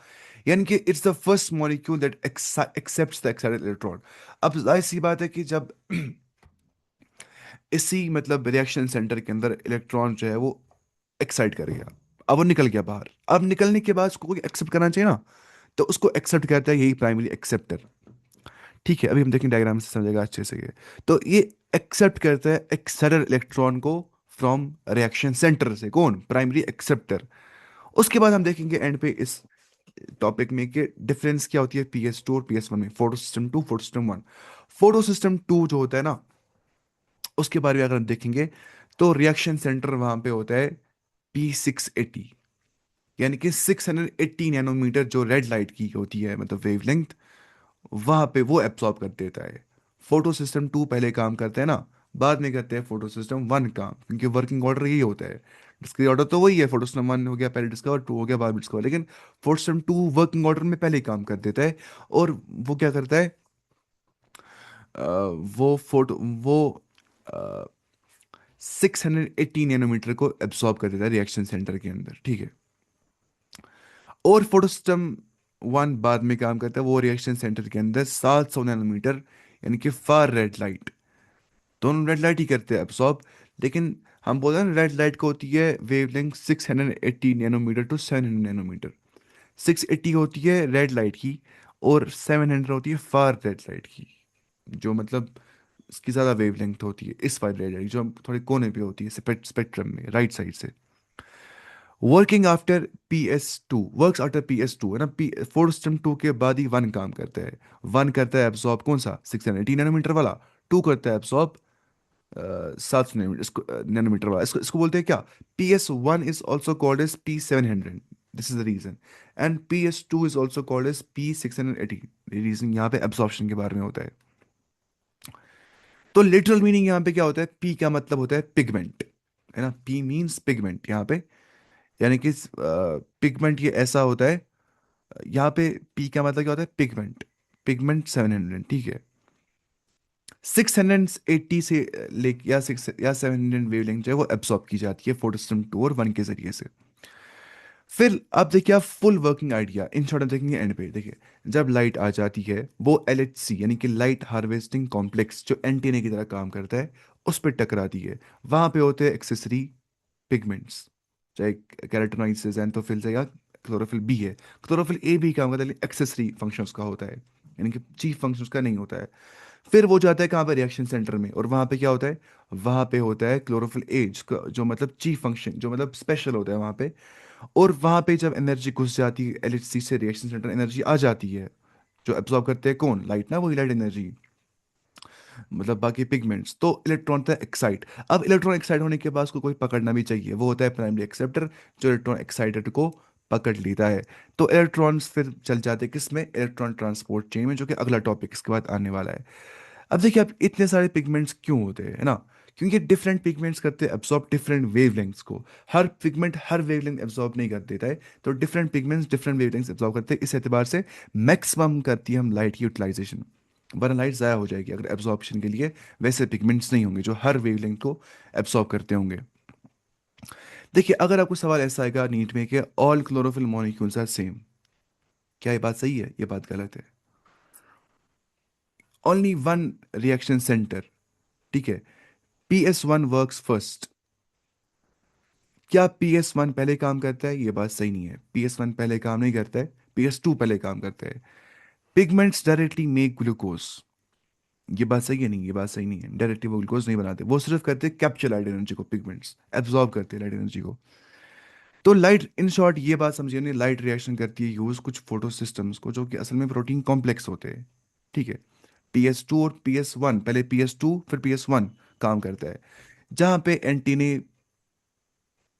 यानी कि it's the first molecule that accepts the excited electron. अब जाहिर सी बात है कि जब इसी मतलब रिएक्शन सेंटर के अंदर इलेक्ट्रॉन जो है वो एक्साइट कर गया, अब वो निकल गया बाहर, अब निकलने के बाद उसको कोई एक्सेप्ट करना चाहिए ना, तो उसको एक्सेप्ट करता है यही प्राइमरी एक्सेप्टर। ठीक है, अभी हम देखें डायग्राम से समझेगा अच्छे से ये। तो ये एक्सेप्ट करता है एक्साइटेड इलेक्ट्रॉन को फ्रॉम रिएक्शन सेंटर से, कौन? Primary acceptor. उसके बाद हम देखेंगे एंड पे इस टॉपिक में कि डिफरेंस क्या होती है PS2 और PS1 में, photo system two, photo system one. Photo system two जो होता है ना, उसके बारे में अगर हम देखेंगे, तो रिएक्शन सेंटर वहां पे होता है P680, यानी कि 680 नैनोमीटर जो रेड लाइट की होती है मतलब वेवलेंथ, वहां पे वो एब्सॉर्ब कर देता है फोटो सिस्टम टू पहले काम करते हैं ना, बाद में करते हैं फोटो सिस्टम वन काम, क्योंकि वर्किंग ऑर्डर यही होता है। डिस्कवरी ऑर्डर तो वही है, फोटो सिस्टम वन हो गया पहले डिस्कवर, टू हो गया बाद में डिस्कवर, लेकिन photo system two working order में पहले ही काम कर देता है। और वो क्या करता है, अ, वो फोटो वो 680 नैनोमीटर को एब्सॉर्ब कर देता है रिएक्शन सेंटर के अंदर, ठीक है। और फोटो सिस्टम वन बाद में काम करता है, वो रिएक्शन सेंटर के अंदर 700 नैनोमीटर, यानी कि फार रेड लाइट, दोनों रेड लाइट ही करते हैं एब्सॉर्ब। लेकिन हम बोलते हैं ना, रेड लाइट को होती है वेवलेंथ 680 नैनोमीटर टू 700 नैनोमीटर। 680 होती है रेड लाइट की, और 700 होती है फार रेड लाइट की, जो मतलब इसकी ज़्यादा वेवलेंथ होती है इस वाली रेड लाइट, जो थोड़े कोने पे होती है स्पेक्ट्रम में राइट साइड से। Working after PS2, works after PS2 है ना, पी फोर सिस्टम टू के बाद ही वन काम करता है। वन करता है एब्सॉर्ब कौन सा, 680 नैनोमीटर वाला। टू करता है एब्सॉर्ब 700 नैनोमीटर, इसको नैनोमीटर वाला, इसको इसको बोलते हैं क्या, PS1 is also called as P700, this is the reason. And PS2 is also called as P680, reason यहाँ पे एब्सॉर्प्शन के बारे में होता है। तो लिटरल मीनिंग यहाँ पे क्या होता है, P का मतलब होता है पिगमेंट, है ना, P मीन्स पिगमेंट यहाँ पे, यानी कि पिगमेंट ये ऐसा होता है, यहाँ पे P का मतलब क्या होता है, पिगमेंट। पिगमेंट 700, ठीक है। 680 से ले या 700 वेवलेंथ जो है वो एब्सॉर्ब की जाती है फोटो सिस्टम टू और वन के जरिए से। फिर अब देखिए आप full working idea in short देखेंगे एंड पे, देखिए जब लाइट आ जाती है वो LHC यानी कि लाइट हार्वेस्टिंग कॉम्प्लेक्स जो एंटीना की तरह काम करता है, उस पर टकराती है। वहां पे होते हैं एक्सेसरी पिगमेंट्स, चाहे कैरोटीनॉइड्स से xanthophyll से या क्लोरोफिल बी है। क्लोरोफिल ए भी काम करता है, लेकिन एक्सेसरी फंक्शन उसका होता है, यानी कि चीफ फंक्शन उसका नहीं होता है। फिर वो जाता है कहाँ पे, रिएक्शन सेंटर में, और वहां पे क्या होता है, वहां पे होता है क्लोरोफिल एज, जो मतलब चीफ फंक्शन, जो मतलब स्पेशल होता है वहां पे। और वहां पे जब एनर्जी घुस जाती है LHC से रिएक्शन सेंटर, एनर्जी आ जाती है, जो एब्जॉर्ब करते हैं कौन, लाइट ना, वही लाइट एनर्जी, मतलब बाकी पिगमेंट्स। तो इलेक्ट्रॉन होता है एक्साइट। अब इलेक्ट्रॉन एक्साइट होने के बाद उसको कोई पकड़ना भी चाहिए, वो होता है प्राइमरी एक्सेप्टर, जो इलेक्ट्रॉन एक्साइटेड को पकड़ लेता है। तो इलेक्ट्रॉन्स फिर चल जाते हैं किस में, इलेक्ट्रॉन ट्रांसपोर्ट चेन में, जो कि अगला टॉपिक इसके बाद आने वाला है। अब देखिए, अब इतने सारे पिगमेंट्स क्यों होते हैं, है ना, क्योंकि डिफरेंट पिगमेंट्स करते हैं एब्सॉर्ब डिफरेंट वेवलेंथ्स को। हर पिगमेंट हर वेवलेंथ एब्सॉर्ब नहीं कर देता है, तो different pigments different wavelengths absorb करते हैं। इस एतबार से मैक्सिमम करती है हम लाइट की यूटिलाइजेशन, वरना लाइट ज़ाया हो जाएगी अगर एब्जॉर्प्शन के लिए वैसे पिगमेंट्स नहीं होंगे जो हर वेवलेंथ को एब्सॉर्ब करते होंगे। देखिए अगर आपको सवाल ऐसा आएगा नीट में कि all chlorophyll molecules are same, क्या ये बात सही है, ये बात गलत है। ओनली वन रिएक्शन सेंटर, ठीक है, PS1 वर्क्स फर्स्ट। क्या PS1 पहले काम करता है, ये बात सही नहीं है, PS1 पहले काम नहीं करता है, PS2 पहले काम करता है। पिगमेंट्स डायरेक्टली मेक ग्लूकोज, ये बात सही है, नहीं ये बात सही नहीं है, डायरेक्टली वो ग्लूकोज नहीं बनाते, वो सिर्फ करते हैं कैप्चर लाइट एनर्जी को, पिगमेंट्स एब्जॉर्ब करते हैं लाइट एनर्जी को। तो लाइट इन शॉर्ट ये बात समझिए नहीं, लाइट रिएक्शन करती है यूज कुछ फोटो सिस्टम्स को जो कि असल में प्रोटीन कॉम्प्लेक्स होते हैं, ठीक है। PS2 और PS1, पहले PS2 फिर PS1 काम करता है, जहाँ पे एंटीने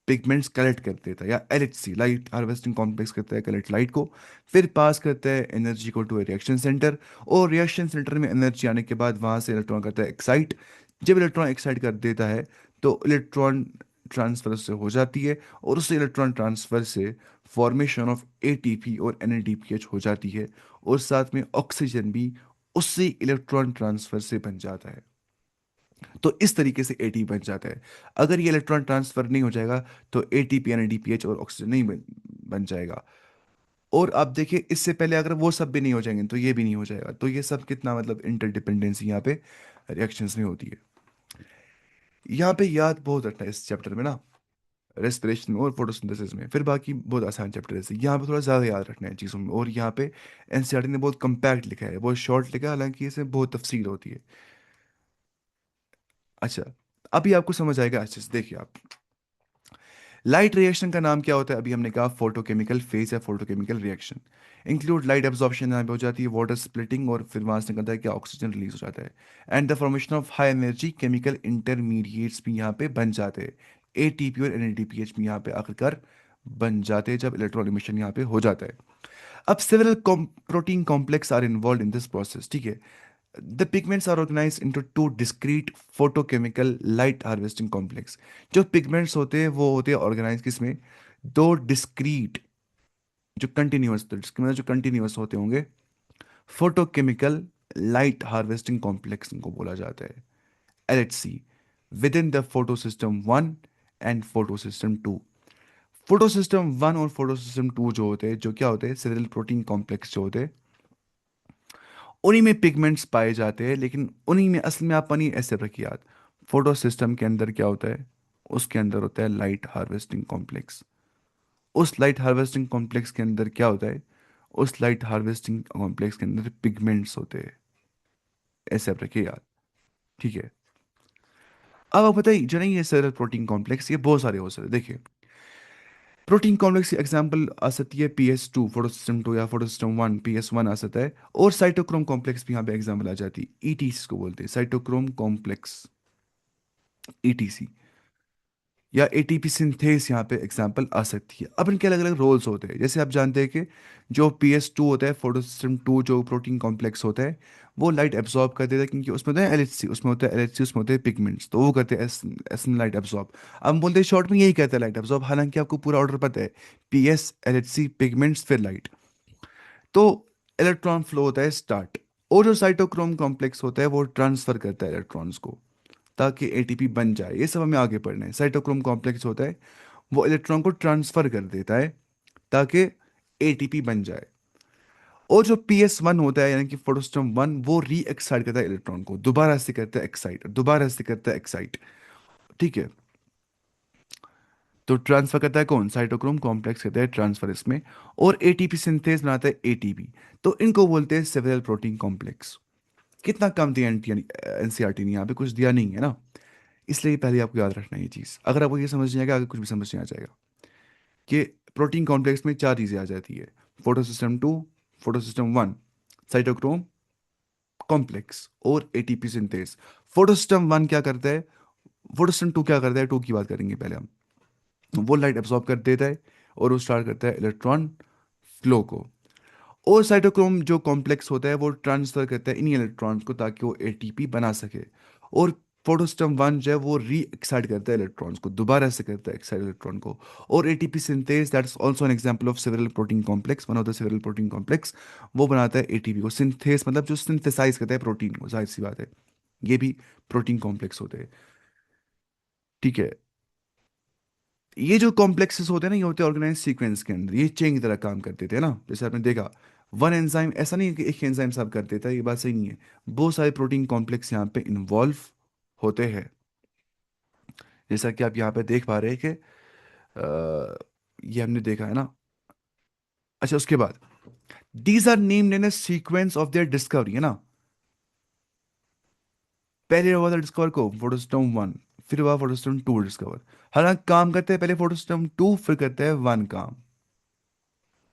पिगमेंट्स कलेक्ट करते था, या LHC लाइट हार्वेस्टिंग कॉम्प्लेक्स करता है कलेक्ट लाइट को, फिर पास करता है एनर्जी को टू रिएक्शन सेंटर। और रिएक्शन सेंटर में एनर्जी आने के बाद वहां से इलेक्ट्रॉन करता है एक्साइट। जब इलेक्ट्रॉन एक्साइट कर देता है तो इलेक्ट्रॉन ट्रांसफर से हो जाती है, और उस इलेक्ट्रॉन ट्रांसफर से फॉर्मेशन ऑफ ATP और NADPH हो जाती है, और साथ में ऑक्सीजन भी उसी इलेक्ट्रॉन ट्रांसफर से बन जाता है। तो इस तरीके से ATP बन जाता है। अगर ये इलेक्ट्रॉन ट्रांसफर नहीं हो जाएगा तो ATP NADPH और ऑक्सीजन नहीं बन जाएगा। और आप देखिए इससे पहले अगर वो सब भी नहीं हो जाएंगे तो ये भी नहीं हो जाएगा। तो ये सब कितना मतलब इंटरडिपेंडेंसी यहाँ पे रिएक्शंस में होती है। यहाँ पे याद बहुत रखना है इस चैप्टर में ना, रेस्पिरेशन में और फोटोसिंथेसिस में। फिर बाकी बहुत आसान चैप्टर है, यहाँ पे थोड़ा ज़्यादा याद रखना है चीज़ों में। और यहाँ पे NCERT ने बहुत कम्पैक्ट लिखा है, बहुत शॉर्ट लिखा है, हालांकि इसमें बहुत तफसील होती है। अच्छा, अभी आपको समझ आएगा अच्छे से, देखिए आप, लाइट रिएक्शन का नाम क्या होता है, अभी हमने कहा फोटोकेमिकल फेज या photochemical reaction. Include light absorption यहाँ पे हो जाती है, वाटर स्प्लिटिंग, और फिर वहां से निकलता है क्या, ऑक्सीजन रिलीज हो जाता है। And the formation of high energy chemical intermediates भी यहाँ पे बन जाते हैं। ATP और NADPH भी यहाँ पे आखिरकार बन जाते हैं जब इलेक्ट्रॉन इमिशन यहाँ पे हो जाता है। अब several protein complex are involve in this process, ठीक है। The pigments are organise into two discrete photochemical light harvesting complex. जो पिगमेंट्स होते हैं वो होते हैं ऑर्गेनाइज किसमें, दो डिस्क्रीट, जो कंटिन्यूअस, तो इसके मतलब जो कंटिन्यूअस होते होंगे फोटोकेमिकल लाइट हार्वेस्टिंग कॉम्प्लेक्स इनको बोला जाता है, LHC, within the photo system one and photo system two. Photo system one और फोटो सिस्टम टू जो होते हैं, जो क्या होते हैं, सेरेब्रल प्रोटीन कॉम्प्लेक्स जो होते हैं, उन्हीं में पिगमेंट्स पाए जाते हैं। लेकिन उन्हीं में असल में आप नहीं ऐसे रखिए याद, फोटो सिस्टम के अंदर क्या होता है, उसके अंदर होता है लाइट हार्वेस्टिंग कॉम्प्लेक्स। उस लाइट हार्वेस्टिंग कॉम्प्लेक्स के अंदर क्या होता है, उस लाइट हार्वेस्टिंग कॉम्प्लेक्स के अंदर पिगमेंट्स होते हैं, ऐसे आप रखिए याद। ठीक है। अब आप बताइए जो नहीं, ये सेरेब्रल प्रोटीन कॉम्प्लेक्स ये बहुत सारे हो सकते हैं। देखिए, प्रोटीन कॉम्प्लेक्स की एग्जांपल आ सकती है PS2 फोटो सिस्टम टू, या फोटो सिस्टम वन PS1 आ सकता है। और साइटोक्रोम कॉम्प्लेक्स भी यहाँ पे एग्जांपल आ जाती है, ETC को बोलते हैं, साइटोक्रोम कॉम्प्लेक्स, ETC, या ATP सिंथेस यहाँ पे एग्जांपल आ सकती है। अब इनके अलग अलग रोल्स होते हैं। जैसे आप जानते हैं कि जो PS2 होता है, फोटो सिस्टम टू जो प्रोटीन कॉम्प्लेक्स होता है, वो लाइट एब्जॉर्ब कर देता है, क्योंकि उसमें होता है LHC, उसमें होता है LHC, उसमें होते हैं पिगमेंट्स, तो वो करते हैं एस लाइट एब्जॉर्ब। अब हम बोलते हैं शॉर्ट में यही कहते हैं लाइट एब्जॉर्ब, हालांकि आपको पूरा ऑर्डर पता है, PS, LHC, पिगमेंट्स, फिर लाइट। तो इलेक्ट्रॉन फ्लो होता है स्टार्ट, और जो साइटोक्रोम कॉम्प्लेक्स होता है वो ट्रांसफर करता है इलेक्ट्रॉन्स को, ताकि एटीपी बन जाए। ये सब हमें आगे पढ़ना है। साइटोक्रोम कॉम्प्लेक्स होता है, वो इलेक्ट्रॉन को ट्रांसफर कर देता है ताकि एटीपी बन जाए। और जो PS1 होता है, यानी कि फोटोस्टॉम वन, वो री एक्साइट करता है इलेक्ट्रॉन को, दोबारा से करता है एक्साइट, दोबारा से करता है एक्साइट। ठीक है। तो ट्रांसफर करता है कौन, साइटोक्रोम कॉम्प्लेक्स करता है ट्रांसफर इसमें, और एटीपी सिंथेस बनाता है एटीपी। तो इनको बोलते हैं सेवरल प्रोटीन कॉम्प्लेक्स। कितना कम दिया एनसीईआरटी ने, यहाँ पे कुछ दिया नहीं है ना, इसलिए पहले आपको याद रखना है ये चीज़। अगर आपको ये समझ नहीं आएगा, आगे कुछ भी समझ नहीं आ जाएगा। कि प्रोटीन कॉम्प्लेक्स में चार चीज़ें आ जाती है, photo system two, photo system one, cytochrome complex, और ATP synthase. Photo system one क्या करता है, फोटो सिस्टम टू क्या करता है, टू की बात करेंगे पहले हम। वो लाइट एब्जॉर्ब कर देता है, और वो स्टार्ट करता है इलेक्ट्रॉन फ्लो को। और साइटोक्रोम जो कॉम्प्लेक्स होता है वो ट्रांसफर करता है इन्हीं इलेक्ट्रॉन्स को, ताकि वो एटीपी बना सके। और फोटोस्टम वन जो है वो री एक्साइट करता है इलेक्ट्रॉन्स को, दोबारा से करता है एक्साइट इलेक्ट्रॉन को। और ATP synthase, that is also an example of several protein complex, one of the several protein complex, वो बनाता है एटीपी को। सिंथेस मतलब जो सिंथेसाइज करता है प्रोटीन को, जाहिर सी बात है, ये भी प्रोटीन कॉम्प्लेक्स होते हैं। ठीक है। ये जो कॉम्प्लेक्सेस होते हैं ना, ये होते हैं ऑर्गेनाइज सीक्वेंस के अंदर, ये चेन की तरह काम करते थे ना, जैसे आपने देखा वन एंजाइम, ऐसा नहीं है कि एक एंजाइम सब कर देता है, ये बात सही नहीं है। बहुत सारे प्रोटीन कॉम्प्लेक्स यहाँ पे इन्वॉल्व होते हैं, जैसा कि आप यहाँ पे देख पा रहे हैं कि ये हमने देखा है ना। अच्छा, उसके बाद these are named in a sequence of their discovery, है ना। पहले हुआ था डिस्कवर को फोटोस्टोम वन, फिर हुआ फोटोस्टोम टू डिस्कवर। हालांकि काम करते हैं पहले फोटोस्टोम टू, फिर करते हैं वन काम,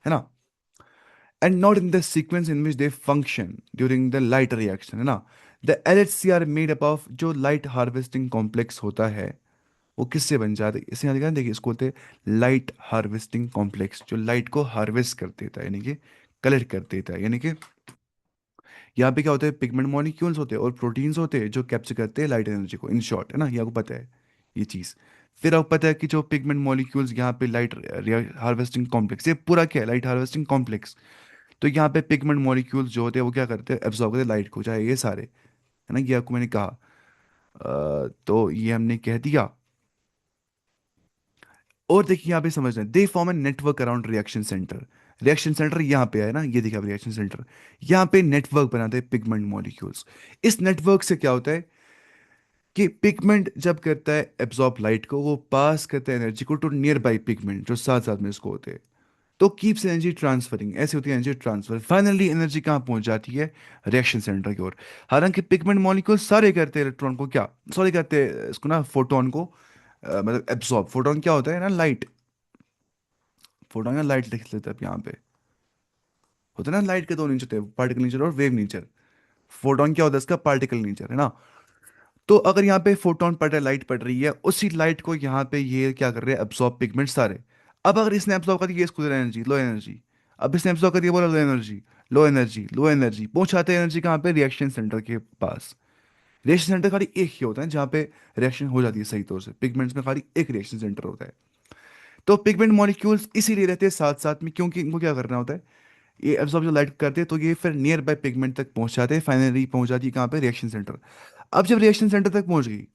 है ना। And not in the sequence in which they function during the light reaction, है ना। The LHC are made up of, जो लाइट हार्वेस्टिंग कॉम्प्लेक्स होता है वो किससे बन जाता है, इसे यहाँ देखा, देखिए इसको होते हैं लाइट हार्वेस्टिंग कॉम्प्लेक्स, जो लाइट को हार्वेस्ट कर देता है, यानी कि कलेक्ट कर देता है। यानी कि यहाँ पे क्या होता है, पिगमेंट मॉलिक्यूल्स होते हैं और प्रोटीन्स होते हैं जो कैप्चर करते हैं लाइट एनर्जी को, इन शॉर्ट, है ना, ये आपको पता है ये चीज़। फिर आपको पता है कि जो पिगमेंट मॉलिक्यूल्स यहाँ पे लाइट हार्वेस्टिंग कॉम्प्लेक्स, ये पूरा क्या है, लाइट हार्वेस्टिंग कॉम्प्लेक्स। तो यहाँ पे पिगमेंट मॉलिक्यूल्स जो होते हैं वो क्या करते हैं, एब्जॉर्ब करते हैं लाइट को, चाहे ये सारे, है ना, ये आपको मैंने कहा। तो ये हमने कह दिया। और देखिए यहाँ पे समझना, they form a network around reaction centre. Reaction centre यहाँ पे है ना, ये देखिए रिएक्शन सेंटर, यहाँ पे नेटवर्क बनाते हैं पिगमेंट मॉलिक्यूल्स। इस नेटवर्क से क्या होता है कि पिगमेंट जब करता है एब्जॉर्ब लाइट को, वो पास करता है एनर्जी को टू नियर बाई पिगमेंट जो साथ साथ में इसको होते हैं। तो कीप्स एनर्जी ट्रांसफरिंग, ऐसे होती है एनर्जी ट्रांसफर। फाइनली एनर्जी कहाँ पहुंच जाती है, रिएक्शन सेंटर की ओर। हालांकि पिगमेंट मॉलिक्यूल सारे करते हैं इलेक्ट्रॉन को क्या, सॉरी करते हैं इसको ना, फोटोन को, मतलब एब्सॉर्ब। फोटोन क्या होता है ना, लाइट। फोटोन या लाइट लिख लेते हैं अब यहाँ पे, होता है ना, लाइट के दो नेचर होते हैं, पार्टिकल नेचर और वेव नेचर। फोटोन क्या होता है, इसका पार्टिकल नेचर, है ना। तो अगर यहाँ पे फोटोन पड़ रहा है, लाइट पड़ रही है, उसी लाइट को यहाँ पे ये क्या कर रहे हैं, एब्सॉर्ब पिगमेंट सारे। अब अगर इसने एब्सॉर्ब कर दिया, इसको एनर्जी, लो एनर्जी। अब इसने एब्सॉर्ब कर दिया, बोला लो एनर्जी। लो एनर्जी पहुंचाते हैं एनर्जी कहाँ पे, रिएक्शन सेंटर के पास। रिएक्शन सेंटर खाली एक ही होता है जहाँ पे रिएक्शन हो जाती है सही तौर से, पिगमेंट्स में खाली एक रिएक्शन सेंटर होता है। तो पिगमेंट मॉलिक्यूल्स इसीलिए रहते हैं साथ साथ में, क्योंकि इनको क्या करना होता है, ये एब्जॉर्ब जो लाइट करते हैं तो ये फिर नियर बाय पिगमेंट तक पहुंचाते हैं, फाइनली पहुंच जाती है कहाँ पे, रिएक्शन सेंटर। अब जब रिएक्शन सेंटर तक पहुंच गई,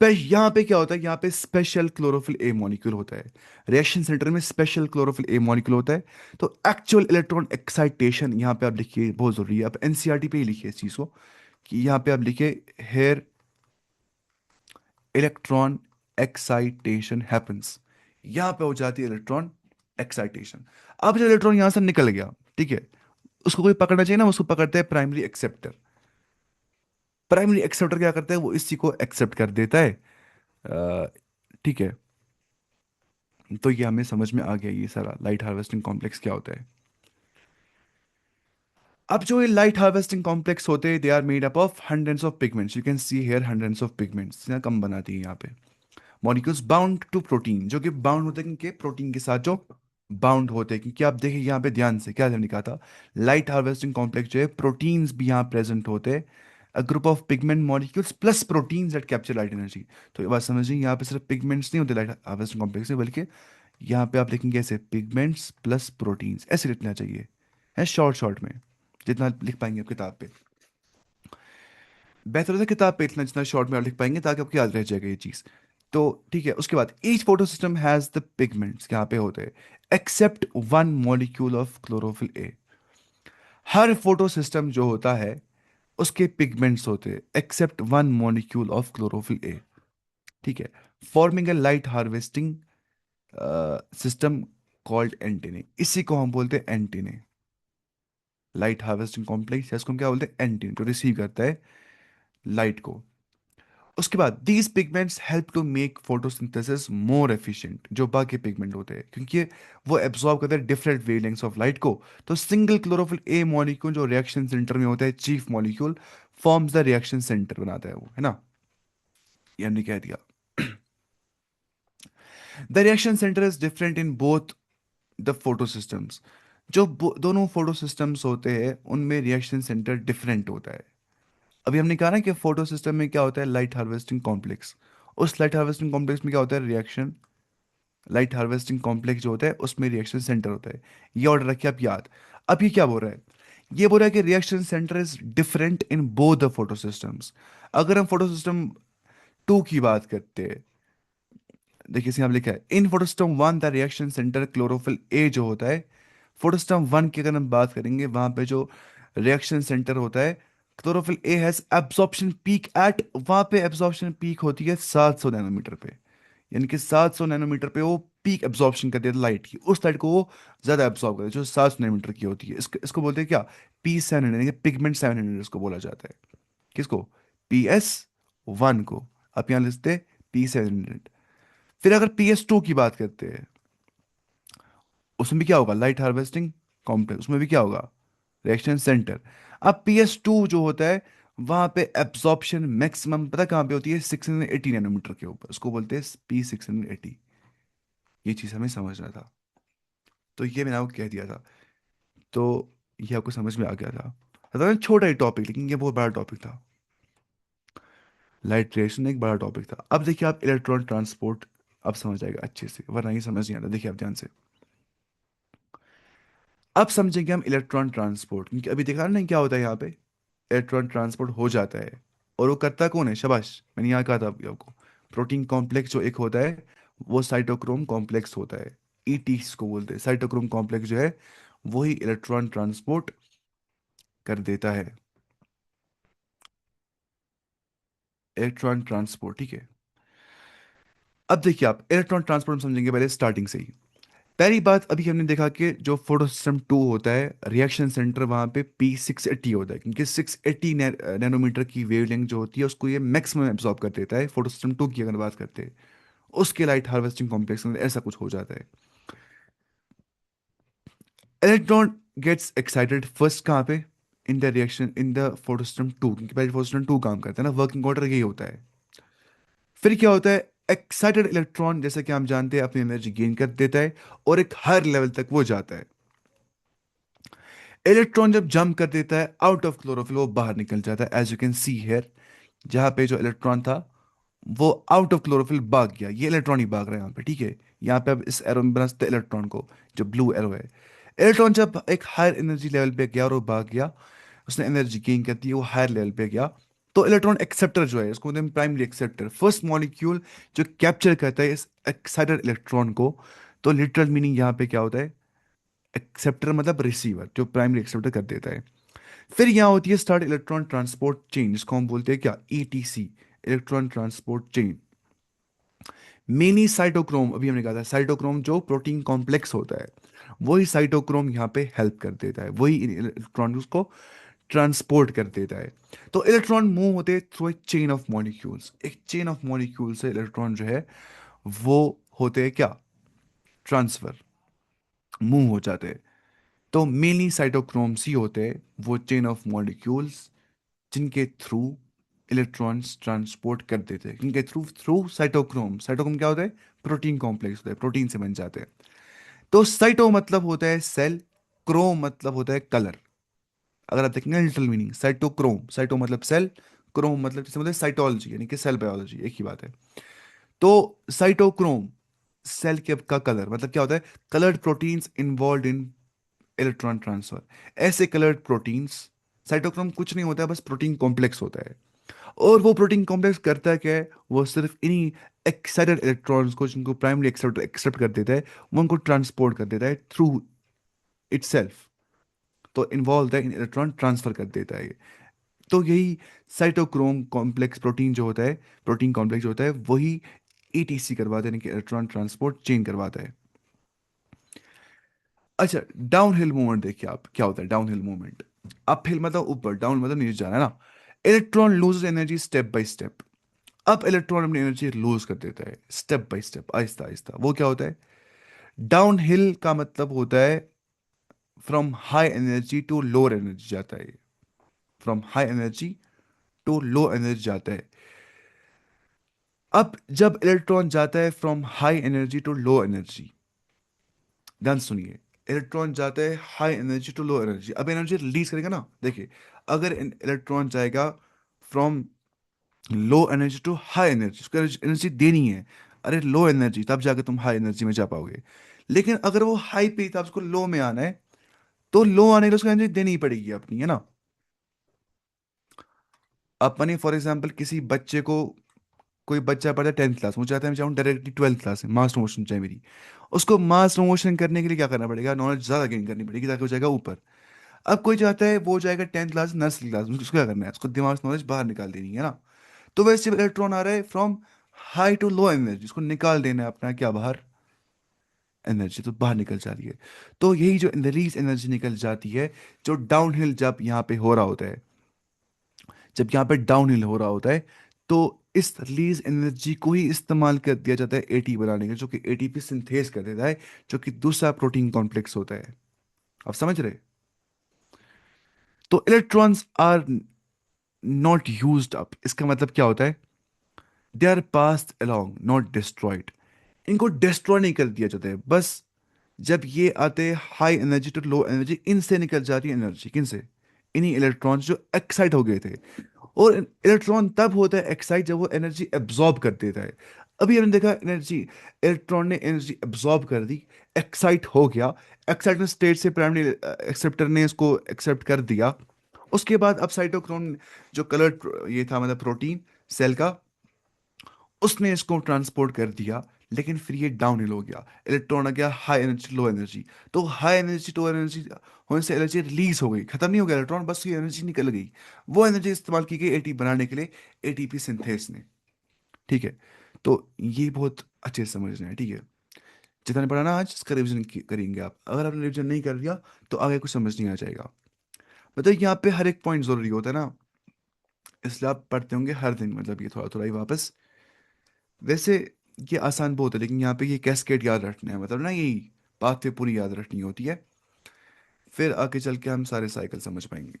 यहाँ पे क्या होता है, यहाँ पे स्पेशल क्लोरोफिल ए मॉलिक्यूल होता है। रिएक्शन सेंटर में स्पेशल क्लोरोफिल ए मॉलिक्यूल होता है। तो एक्चुअल इलेक्ट्रॉन एक्साइटेशन यहाँ पे आप लिखिए, बहुत जरूरी है, आप एनसीईआरटी पे ही लिखिए इस चीज को, कि यहाँ पे आप लिखिए हेयर इलेक्ट्रॉन एक्साइटेशन हैपन्स। यहाँ पे हो जाती है इलेक्ट्रॉन एक्साइटेशन। अब जब इलेक्ट्रॉन यहाँ से निकल गया, ठीक है, उसको कोई पकड़ना चाहिए ना, उसको पकड़ते हैं प्राइमरी एक्सेप्टर। प्राइमरी एक्सेप्टर क्या करता है, वो इसी को एक्सेप्ट कर देता है। अ, ठीक है, तो ये हमें समझ में आ गया ये सारा लाइट हार्वेस्टिंग कॉम्प्लेक्स क्या होता है। अब जो ये लाइट हार्वेस्टिंग कॉम्प्लेक्स होते हैं, they are made up of hundreds of pigments, you can see here hundreds of pigments, यहाँ कम बनाती है यहाँ पे। मॉलिक्यूल्स बाउंड टू प्रोटीन, जो कि बाउंड होते हैं कि प्रोटीन के साथ जो बाउंड होते हैं, क्योंकि आप देखिए यहाँ पे ध्यान से क्या हमने कहा था, लाइट हार्वेस्टिंग कॉम्प्लेक्स जो है प्रोटीन्स भी यहाँ प्रेजेंट होते हैं, a group of pigment molecules plus proteins that capture light energy. तो ये बात समझिए, यहाँ पे सिर्फ पिगमेंट्स नहीं होते लाइट हार्वेस्टिंग कॉम्प्लेक्स में, बल्कि यहाँ पे आप लिखेंगे ऐसे, पिगमेंट्स प्लस प्रोटीन्स, ऐसे लिखना चाहिए है शॉर्ट शॉर्ट में, जितना लिख पाएंगे आप किताब पे। बेहतर होता है किताब पे इतना जितना शॉर्ट में आप लिख पाएंगे, ताकि आपको याद रह जाएगा ये चीज़। तो ठीक है, उसके बाद each photosystem has the pigments यहाँ पे होते हैं, except one molecule of chlorophyll A. हर फोटो सिस्टम जो होता है उसके पिगमेंट्स होते हैं, except one molecule of chlorophyll A. ठीक है, forming a light harvesting system called antennae, इसी को हम बोलते हैं एंटीने। लाइट हार्वेस्टिंग कॉम्प्लेक्स, इसको हम क्या बोलते हैं, एंटीने, जो रिसीव करता है लाइट को। उसके बाद these pigments help to make photosynthesis more efficient, जो बाकी पिगमेंट होते हैं, क्योंकि वो एब्जॉर्ब करते हैं डिफरेंट वेवलेंथ्स ऑफ लाइट को। तो सिंगल क्लोरोफिल ए मॉलिक्यूल जो रिएक्शन सेंटर में होता है, chief molecule, forms the reaction centre बनाता है वो, है ना, ये हमने कह दिया। The reaction centre is different in both the photo systems. जो दोनों फोटो सिस्टम्स होते हैं उनमें रिएक्शन सेंटर डिफरेंट होता है। अभी हमने कहा ना कि फोटो सिस्टम में क्या होता है, लाइट हार्वेस्टिंग कॉम्प्लेक्स। उस लाइट हार्वेस्टिंग कॉम्प्लेक्स में क्या होता है, रिएक्शन, लाइट हार्वेस्टिंग कॉम्प्लेक्स जो होता है उसमें रिएक्शन सेंटर होता है। ये ऑर्डर रखिए आप याद। अब ये क्या बोल रहा है, ये बोल रहा है कि reaction centre is different in both the photo systems. अगर हम फोटो सिस्टम टू की बात करते हैं, देखिए इसमें आप लिखा है, in photosystem one the reaction centre chlorophyll A जो होता है, फोटोसिस्टम वन की अगर हम बात करेंगे, वहां पे जो रिएक्शन सेंटर होता है chlorophyll a has absorption peak at, वहां पे एब्जॉर्प्शन पीक होती है 700 नैनोमीटर पे। यानी कि 700 नैनोमीटर पे वो पीक एब्जॉर्प्शन करती है लाइट की, उस लाइट को वो ज्यादा एब्जॉर्ब करती है जो 700 नैनोमीटर की होती है। इसको इसको बोलते हैं क्या, P700, यानी कि पिगमेंट 700 इसको बोला जाता है। किसको, PS1 को। आप यहाँ लिखते हैं P700। फिर अगर PS2 की बात करते हैं, उसमें भी क्या होगा, लाइट हार्वेस्टिंग कॉम्प्लेक्स, उसमें भी क्या होगा, रिएक्शन सेंटर। अब PS2 जो होता है, वहां पे एब्जॉर्प्शन मैक्सिमम पता कहाँ पे होती है, 680 नैनोमीटर के ऊपर, उसको बोलते हैं P680। ये चीज़ हमें समझना था, तो ये मैंने आपको कह दिया था। तो ये आपको समझ में आ गया था। था छोटा ही टॉपिक, लेकिन ये बहुत बड़ा टॉपिक था। लाइट रेडिएशन एक बड़ा टॉपिक था। अब देखिए आप इलेक्ट्रॉन ट्रांसपोर्ट, अब समझ आएगा अच्छे से, वरना ये समझ नहीं आता। देखिए आप ध्यान से, अब समझेंगे हम इलेक्ट्रॉन ट्रांसपोर्ट, क्योंकि अभी देखा ना क्या होता है यहाँ पे, इलेक्ट्रॉन ट्रांसपोर्ट हो जाता है। और वो करता कौन है, शाबाश, मैंने यहाँ कहा था अभी आपको, प्रोटीन कॉम्प्लेक्स जो एक होता है, वो साइटोक्रोम कॉम्प्लेक्स होता है, ईटी को बोलते हैं। साइटोक्रोम कॉम्प्लेक्स जो है वही इलेक्ट्रॉन ट्रांसपोर्ट कर देता है, इलेक्ट्रॉन ट्रांसपोर्ट। ठीक है, अब देखिए आप इलेक्ट्रॉन ट्रांसपोर्ट समझेंगे पहले स्टार्टिंग से ही। पहली बात, अभी हमने देखा कि जो फोटो सिस्टम टू होता है, रिएक्शन सेंटर वहां पे P680 होता है, क्योंकि 680 नैनोमीटर की वेवलेंथ जो होती है उसको ये मैक्सिमम एब्जॉर्ब कर देता है। फोटो सिस्टम टू की अगर बात करते हैं, उसके लाइट हार्वेस्टिंग कॉम्प्लेक्स में ऐसा कुछ हो जाता है। इलेक्ट्रॉन गेट्स एक्साइटेड फर्स्ट कहाँ पे, in the reaction in the photo system two, क्योंकि पहले फोटो सिस्टम टू काम करता है ना, वर्किंग ऑर्डर यही होता है। फिर क्या होता है, एक्साइटेड इलेक्ट्रॉन जैसे कि हम जानते हैं अपनी एनर्जी गेन कर देता है, और एक हायर लेवल तक वो जाता है। इलेक्ट्रॉन जब जंप कर देता है आउट ऑफ क्लोरोफिल, वो बाहर निकल जाता है, as you can see here. जहां पे जो इलेक्ट्रॉन था वो आउट ऑफ क्लोरोफिल भाग गया, ये इलेक्ट्रॉन ही भाग रहा है यहाँ पे, ठीक है। यहाँ पे अब इस एरो में बनाते इलेक्ट्रॉन को, जो ब्लू एरो है। इलेक्ट्रॉन जब एक हायर एनर्जी लेवल पे गया और वो भाग गया, उसने एनर्जी गेन कर दी, वो हायर लेवल पे गया। तो इलेक्ट्रॉन एक्सेप्टर जो है, उसको बोलते हैं प्राइमरी एक्सेप्टर, फर्स्ट मॉलिक्यूल जो कैप्चर करता है इस एक्साइटेड इलेक्ट्रॉन को। तो लिटरल मीनिंग यहाँ पे क्या होता है, एक्सेप्टर मतलब रिसीवर, जो प्राइमरी एक्सेप्टर कर देता है। फिर यहाँ होती है स्टार्ट इलेक्ट्रॉन ट्रांसपोर्ट चेन, जिसको हम बोलते हैं क्या, etc, electron transport chain. Many cytochrome, अभी हमने कहा था साइटोक्रोम जो प्रोटीन कॉम्प्लेक्स होता है, वही साइटोक्रोम यहाँ पे हेल्प कर देता है, वही इन इलेक्ट्रॉन को ट्रांसपोर्ट कर देता है। तो इलेक्ट्रॉन मूव होते हैं through a chain of molecules, एक चेन ऑफ मॉलिक्यूल से इलेक्ट्रॉन जो है वो होते हैं क्या, ट्रांसफर, मूव हो जाते हैं। तो मेनली साइटोक्रोम्स ही होते हैं वो चेन ऑफ मॉलिक्यूल्स जिनके थ्रू इलेक्ट्रॉन्स ट्रांसपोर्ट कर देते हैं, इनके थ्रू, थ्रू साइटोक्रोम। साइटोक्रोम क्या होता है, प्रोटीन कॉम्प्लेक्स होता है, प्रोटीन से बन जाते हैं। तो साइटो मतलब होता है सेल, क्रोम मतलब होता है कलर। अगर आप देखेंगे लिटिल मीनिंग, साइटोक्रोम, साइटो मतलब सेल, क्रोम मतलब जैसे मतलब साइटोलॉजी यानी कि सेल बायोलॉजी, एक ही बात है। तो साइटोक्रोम सेल के का कलर मतलब क्या होता है, coloured proteins involve in electron transfer. ऐसे कलर्ड प्रोटीन्स, साइटोक्रोम कुछ नहीं होता है, बस प्रोटीन कॉम्प्लेक्स होता है। और वो प्रोटीन कॉम्प्लेक्स करता क्या है, वो सिर्फ इन्हीं एक्साइटेड इलेक्ट्रॉन्स को, जिनको प्राइमरी एक्सेप्ट एक्सेप्ट कर देता है, वो उनको ट्रांसपोर्ट कर देता है थ्रू इटसेल्फ। तो इन्वॉल्व है इन इलेक्ट्रॉन ट्रांसफर कर देता है। तो यही साइटोक्रोम कॉम्प्लेक्स प्रोटीन जो होता है, प्रोटीन कॉम्प्लेक्स जो होता है, वही ईटीसी करवाता है, यानी कि इलेक्ट्रॉन ट्रांसपोर्ट चेन करवाता है। अच्छा, डाउन हिल मूवमेंट देखिए आप, क्या होता है down hill movement. Up hill मतलब ऊपर, डाउन मतलब नीचे जाना है ना। Electron lose energy step by step. अब इलेक्ट्रॉन अपनी एनर्जी लूज कर देता है step by step, Aahista Aahista. वो क्या होता है, डाउन हिल का मतलब होता है from high energy to lower energy जाता है, from high energy to low energy जाता है। अब जब इलेक्ट्रॉन जाता है from high energy to low energy, ध्यान से सुनिए, इलेक्ट्रॉन जाता है high energy to low energy, अब एनर्जी रिलीज करेगा ना, देखिए। अगर इलेक्ट्रॉन जाएगा from low energy to high energy, उसको एनर्जी देनी है, अरे लो एनर्जी, तब जाके तुम हाई एनर्जी में जा पाओगे। लेकिन अगर वो हाई पे था, उसको लो में आना है, तो लो आने के लिए उसको एनर्जी देनी ही पड़ेगी अपनी, है ना। अपने फॉर एग्जाम्पल किसी बच्चे को, कोई बच्चा पढ़ता है 10th क्लास, मुझे चाहता है मैं चाहूँ डायरेक्टली 12th क्लास में मास प्रमोशन चाहिए मेरी। उसको मास प्रमोशन करने के लिए क्या करना पड़ेगा, नॉलेज ज़्यादा गेन करनी पड़ेगी ताकि वो जाएगा ऊपर। अब कोई चाहता है वो जाएगा 10th क्लास, नर्सरी क्लास, उसको क्या करना है, उसको दिमाग से नॉलेज बाहर निकाल देनी है ना। तो वैसे इलेक्ट्रॉन आ रहा है from high to low energy, उसको निकाल देना है अपना क्या बाहर, एनर्जी तो बाहर निकल जाती है। तो यही जो रिलीज एनर्जी निकल जाती है, जो डाउन हिल जब यहाँ पे हो रहा होता है, जब यहाँ पे डाउन हिल हो रहा होता है, तो इस रिलीज एनर्जी को ही इस्तेमाल कर दिया जाता है एटी बनाने के, जो कि एटीपी सिंथेस कर देता है, जो कि दूसरा प्रोटीन कॉम्प्लेक्स होता है। आप समझ रहे। तो electrons are not used up, इसका मतलब क्या होता है, they are passed along not destroyed. इनको डिस्ट्रॉय नहीं कर दिया जाता है, बस जब ये आते हैं high energy to low energy, इनसे निकल जाती है एनर्जी, किनसे, इन्हीं इलेक्ट्रॉन्स जो एक्साइट हो गए थे। और इलेक्ट्रॉन तब होता है एक्साइट जब वो एनर्जी एब्जॉर्ब कर देता है। अभी हमने देखा एनर्जी, इलेक्ट्रॉन ने एनर्जी एब्जॉर्ब कर दी, एक्साइट हो गया, एक्साइटमेंट स्टेट से प्राइमरी एक्सेप्टर ने इसको एक्सेप्ट कर दिया। उसके बाद अब साइटोक्रोम, जो कलर ये था मतलब प्रोटीन सेल का, उसने इसको ट्रांसपोर्ट कर दिया। लेकिन फिर ये डाउन हिल हो गया, इलेक्ट्रॉन आ गया हाई एनर्जी लो एनर्जी। तो हाई एनर्जी टू एनर्जी होने से एनर्जी रिलीज हो गई, खत्म नहीं हो गया इलेक्ट्रॉन, बस ये एनर्जी निकल गई। वो एनर्जी इस्तेमाल की गई एटीपी बनाने के लिए, एटीपी सिंथेस ने, ठीक है। तो ये बहुत अच्छे से समझना है, ठीक है। जितना पढ़ा ना आज, इसका रिविजन करेंगे आप, अगर आपने रिविजन नहीं कर लिया तो आगे कुछ समझ नहीं आ जाएगा। मतलब यहाँ पे हर एक पॉइंट जरूरी होता है ना, इसलिए आप पढ़ते होंगे हर दिन, मतलब ये थोड़ा थोड़ा ही वापस। वैसे ये आसान बहुत है, लेकिन यहाँ पे ये कैस्केड याद रखना है, मतलब ना यही पाथवे पूरी याद रखनी होती है, फिर आगे चल के हम सारे साइकिल समझ पाएंगे।